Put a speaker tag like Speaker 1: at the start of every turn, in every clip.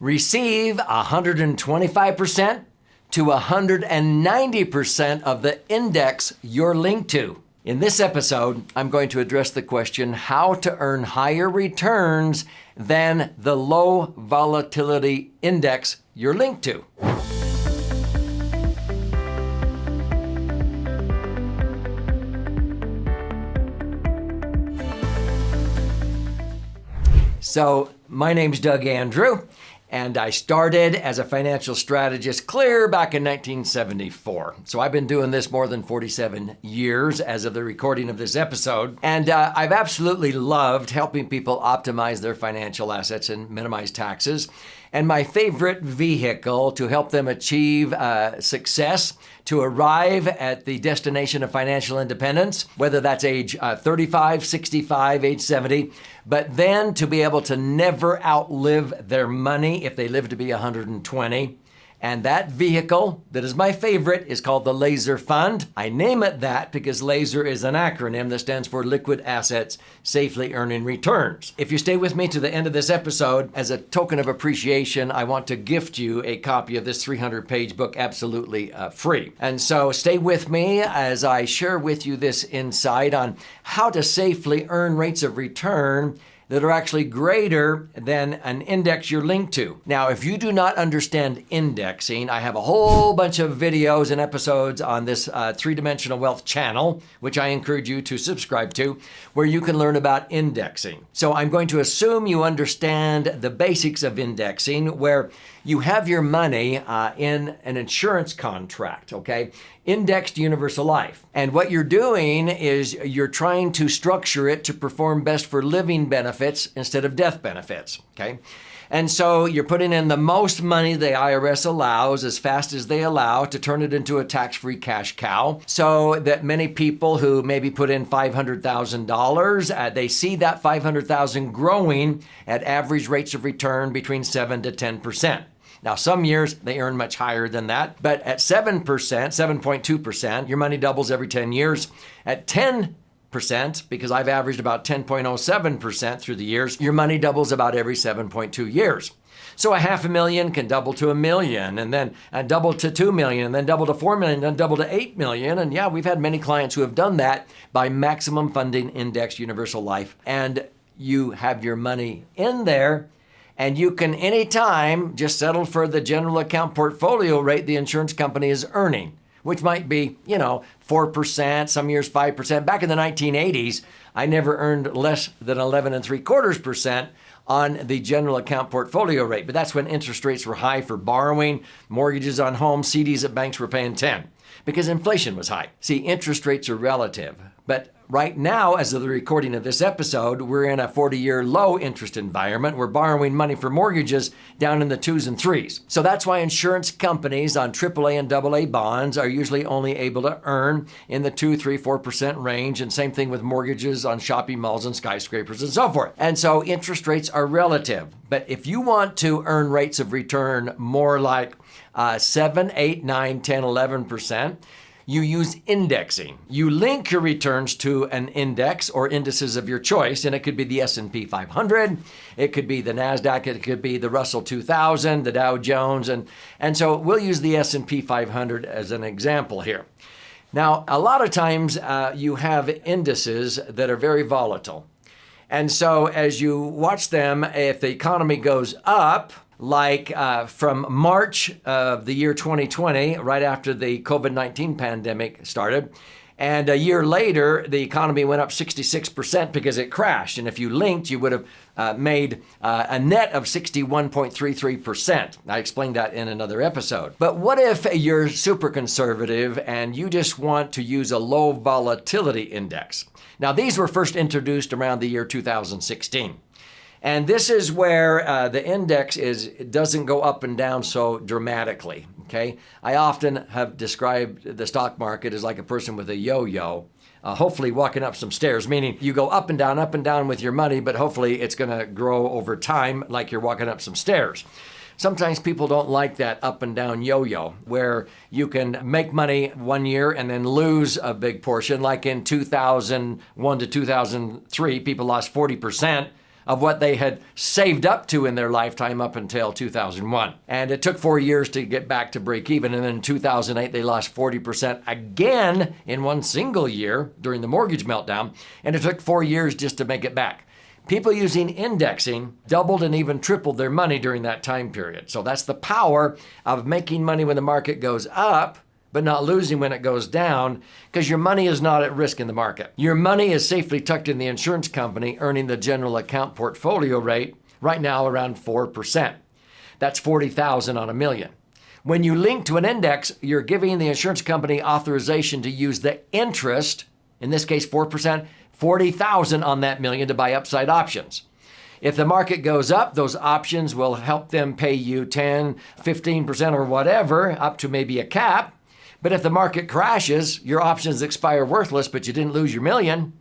Speaker 1: Receive 125% to 190% of the index you're linked to. In this episode, I'm going to address the question how to earn higher returns than the low volatility index you're linked to. So, my name's Doug Andrew, and I started as a financial strategist clear back in 1974. So I've been doing this more than 47 years as of the recording of this episode. And I've absolutely loved helping people optimize their financial assets and minimize taxes. And my favorite vehicle to help them achieve success, to arrive at the destination of financial independence, whether that's age 35, 65, age 70, but then to be able to never outlive their money if they live to be 120. And that vehicle that is my favorite is called the Laser Fund. I name it that because LASER is an acronym that stands for Liquid Assets Safely Earning Returns. If you stay with me to the end of this episode, as a token of appreciation, I want to gift you a copy of this 300-page book absolutely free. And so stay with me as I share with you this insight on how to safely earn rates of return that are actually greater than an index you're linked to. Now, if you do not understand indexing, I have a whole bunch of videos and episodes on this three-dimensional wealth channel, which I encourage you to subscribe to, where you can learn about indexing. So I'm going to assume you understand the basics of indexing, where you have your money in an insurance contract, okay? Indexed universal life. And what you're doing is you're trying to structure it to perform best for living benefits instead of death benefits, okay? And so you're putting in the most money the IRS allows as fast as they allow to turn it into a tax-free cash cow, so that many people who maybe put in $500,000, they see that $500,000 growing at average rates of return between 7 to 10%. Now, some years they earn much higher than that, but at 7%, 7.2%, your money doubles every 10 years. At 10%, because I've averaged about 10.07% through the years, your money doubles about every 7.2 years. So $500,000 can double to $1 million, and then double to $2 million, and then double to $4 million, and then double to $8 million. And yeah, we've had many clients who have done that by maximum funding indexed universal life. And you have your money in there, and you can anytime just settle for the general account portfolio rate the insurance company is earning, which might be, 4%, some years 5%. Back in the 1980s, I never earned less than 11.75% on the general account portfolio rate. But that's when interest rates were high for borrowing, mortgages on homes, CDs at banks were paying 10 because inflation was high. See, interest rates are relative. But right now, as of the recording of this episode, we're in a 40-year low interest environment. We're borrowing money for mortgages down in the 2s and 3s. So that's why insurance companies on AAA and AA bonds are usually only able to earn in the 2, 3, 4% range. And same thing with mortgages on shopping malls and skyscrapers and so forth. And so interest rates are relative. But if you want to earn rates of return more like 7, 8, 9, 10, 11%, you use indexing. You link your returns to an index or indices of your choice, and it could be the S&P 500, it could be the NASDAQ, it could be the Russell 2000, the Dow Jones, and so we'll use the S&P 500 as an example here. Now, a lot of times you have indices that are very volatile. And so as you watch them, if the economy goes up, like from March of the year 2020, right after the COVID-19 pandemic started, and a year later, the economy went up 66% because it crashed. And if you linked, you would have made a net of 61.33%. I explained that in another episode. But what if you're super conservative and you just want to use a low volatility index? Now, these were first introduced around the year 2016. And this is where the index doesn't go up and down so dramatically, okay? I often have described the stock market as like a person with a yo-yo, hopefully walking up some stairs, meaning you go up and down with your money, but hopefully it's gonna grow over time like you're walking up some stairs. Sometimes people don't like that up and down yo-yo where you can make money one year and then lose a big portion. Like in 2001 to 2003, people lost 40% of what they had saved up to in their lifetime up until 2001. And it took 4 years to get back to break even. And then in 2008, they lost 40% again in one single year during the mortgage meltdown. And it took 4 years just to make it back. People using indexing doubled and even tripled their money during that time period. So that's the power of making money when the market goes up, but not losing when it goes down, because your money is not at risk in the market. Your money is safely tucked in the insurance company, earning the general account portfolio rate right now around 4%. That's $40,000 on $1 million. When you link to an index, you're giving the insurance company authorization to use the interest, in this case 4%, $40,000 on that $1 million to buy upside options. If the market goes up, those options will help them pay you 10, 15% or whatever, up to maybe a cap. But if the market crashes, your options expire worthless, but you didn't lose your $1 million.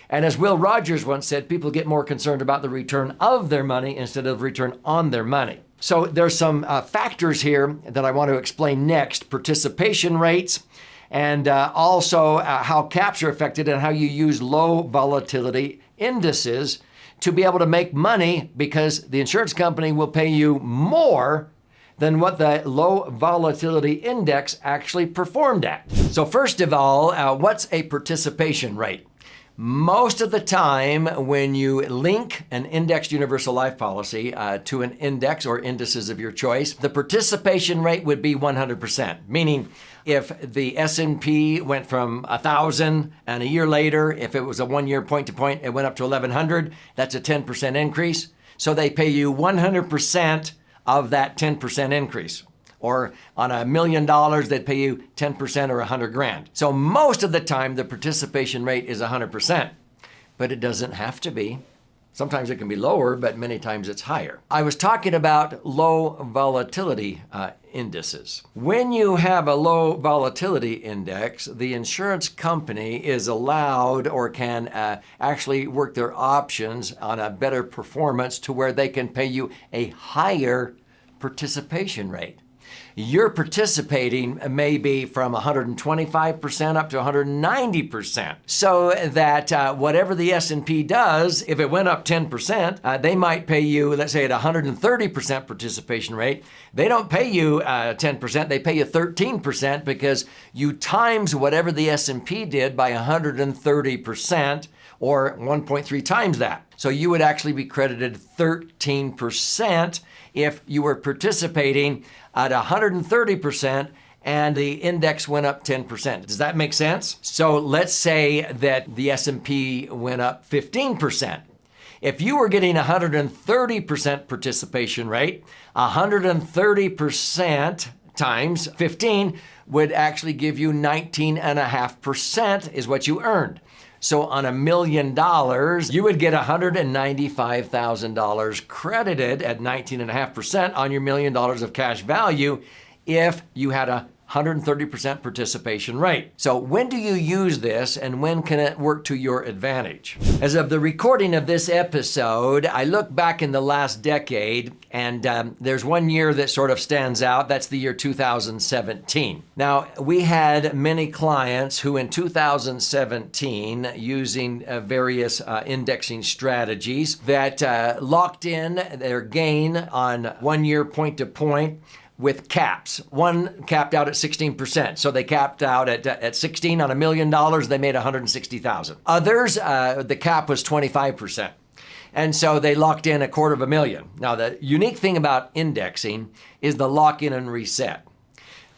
Speaker 1: And as Will Rogers once said, people get more concerned about the return of their money instead of return on their money. So there's some factors here that I want to explain next: participation rates, and also how caps are affected and how you use low volatility indices to be able to make money, because the insurance company will pay you more than what the low volatility index actually performed at. So first of all, what's a participation rate? Most of the time when you link an indexed universal life policy to an index or indices of your choice, the participation rate would be 100%, meaning if the S&P went from 1,000 and a year later, if it was a 1 year point to point, it went up to 1,100, that's a 10% increase. So they pay you 100% of that 10% increase. Or on $1 million, they'd pay you 10% or 100 grand. So most of the time, the participation rate is 100%, but it doesn't have to be. Sometimes it can be lower, but many times it's higher. I was talking about low volatility indices. When you have a low volatility index, the insurance company is allowed or can actually work their options on a better performance to where they can pay you a higher participation rate. You're participating maybe from 125% up to 190%. So that whatever the S&P does, if it went up 10%, they might pay you, let's say at 130% participation rate. They don't pay you 10%, they pay you 13% because you times whatever the S&P did by 130%, or 1.3 times that. So you would actually be credited 13% if you were participating at 130% and the index went up 10%. Does that make sense? So let's say that the S&P went up 15%. If you were getting 130% participation rate, 130% times 15 would actually give you 19.5% is what you earned. So on $1 million, you would get $195,000 credited at 19.5% on your $1 million of cash value if you had a 130% participation rate. So when do you use this and when can it work to your advantage? As of the recording of this episode, I look back in the last decade and there's 1 year that sort of stands out. That's the year 2017. Now, we had many clients who in 2017, using various indexing strategies that locked in their gain on 1 year point to point with caps. One capped out at 16%. So they capped out at 16 on $1 million, they made $160,000. Others, the cap was 25%. And so they locked in $250,000. Now, the unique thing about indexing is the lock in and reset,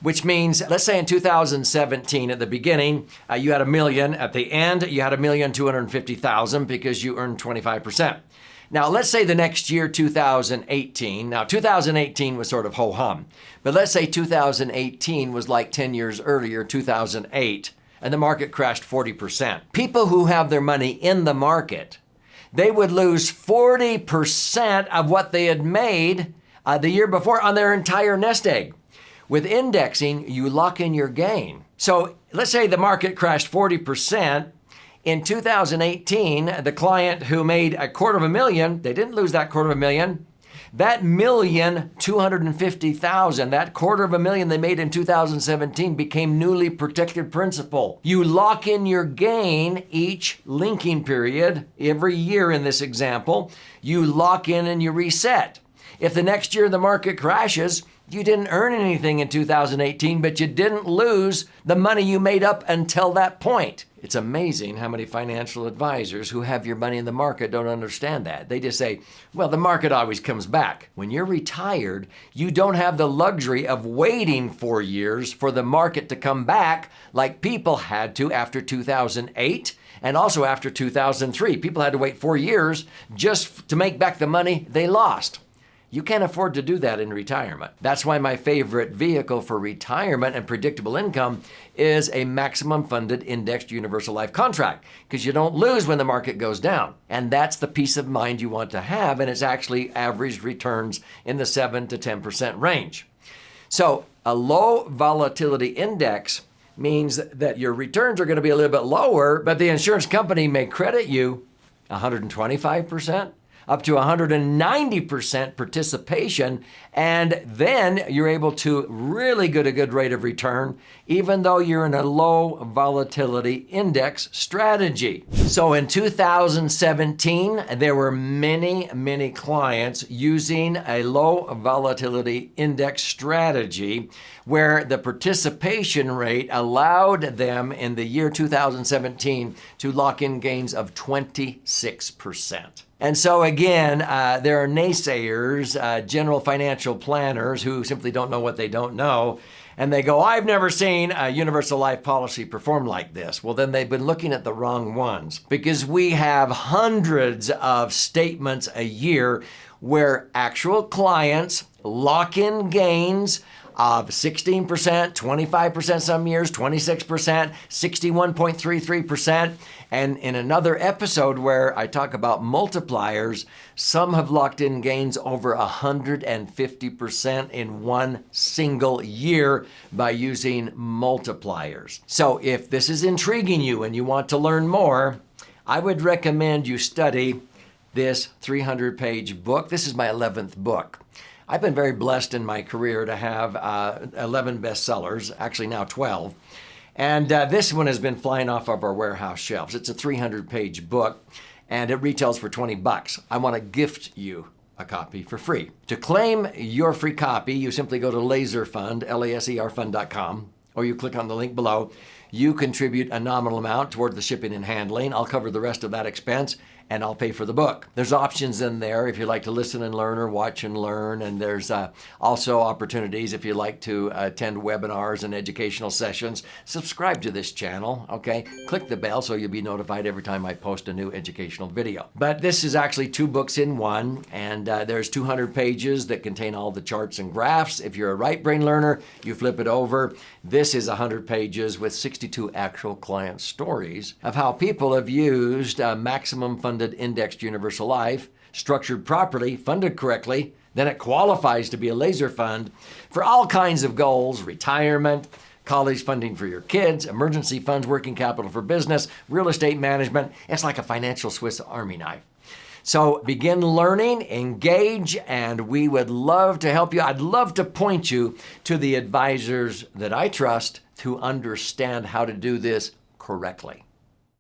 Speaker 1: which means, let's say in 2017, at the beginning, you had $1 million. At the end, you had $1,250,000 because you earned 25%. Now, let's say the next year, 2018. Now, 2018 was sort of ho-hum. But let's say 2018 was like 10 years earlier, 2008, and the market crashed 40%. People who have their money in the market, they would lose 40% of what they had made the year before on their entire nest egg. With indexing, you lock in your gain. So let's say the market crashed 40%. In 2018, the client who made $250,000, they didn't lose that $250,000. That $1,250,000, that $250,000 they made in 2017 became newly protected principal. You lock in your gain each linking period, every year in this example. You lock in and you reset. If the next year the market crashes, you didn't earn anything in 2018, but you didn't lose the money you made up until that point. It's amazing how many financial advisors who have your money in the market don't understand that. They just say, well, the market always comes back. When you're retired, you don't have the luxury of waiting 4 years for the market to come back like people had to after 2008 and also after 2003. People had to wait 4 years just to make back the money they lost. You can't afford to do that in retirement. That's why my favorite vehicle for retirement and predictable income is a maximum funded indexed universal life contract, because you don't lose when the market goes down. And that's the peace of mind you want to have, and it's actually average returns in the 7 to 10% range. So a low volatility index means that your returns are going to be a little bit lower, but the insurance company may credit you 125%. Up to 190% participation, and then you're able to really get a good rate of return, even though you're in a low volatility index strategy. So in 2017, there were many clients using a low volatility index strategy where the participation rate allowed them in the year 2017 to lock in gains of 26%. And so again, there are naysayers, general financial planners who simply don't know what they don't know. And they go, I've never seen a universal life policy perform like this. Well, then they've been looking at the wrong ones, because we have hundreds of statements a year where actual clients lock in gains of 16%, 25% some years, 26%, 61.33%. And in another episode where I talk about multipliers, some have locked in gains over 150% in one single year by using multipliers. So if this is intriguing you and you want to learn more, I would recommend you study this 300-page book. This is my 11th book. I've been very blessed in my career to have 11 bestsellers, actually now 12. And this one has been flying off of our warehouse shelves. It's a 300-page book, and it retails for $20. I want to gift you a copy for free. To claim your free copy, you simply go to laserfund, laserfund.com, or you click on the link below. You contribute a nominal amount toward the shipping and handling. I'll cover the rest of that expense, and I'll pay for the book. There's options in there if you like to listen and learn or watch and learn. And there's also opportunities if you like to attend webinars and educational sessions. Subscribe to this channel, okay? Click the bell so you'll be notified every time I post a new educational video. But this is actually 2 books in one, and there's 200 pages that contain all the charts and graphs. If you're a right brain learner, you flip it over. This is 100 pages with 62 actual client stories of how people have used maximum funded indexed universal life, structured properly, funded correctly, then it qualifies to be a laser fund for all kinds of goals: retirement, college funding for your kids, emergency funds, working capital for business, real estate management. It's like a financial Swiss Army knife. So begin learning, engage, and we would love to help you. I'd love to point you to the advisors that I trust to understand how to do this correctly.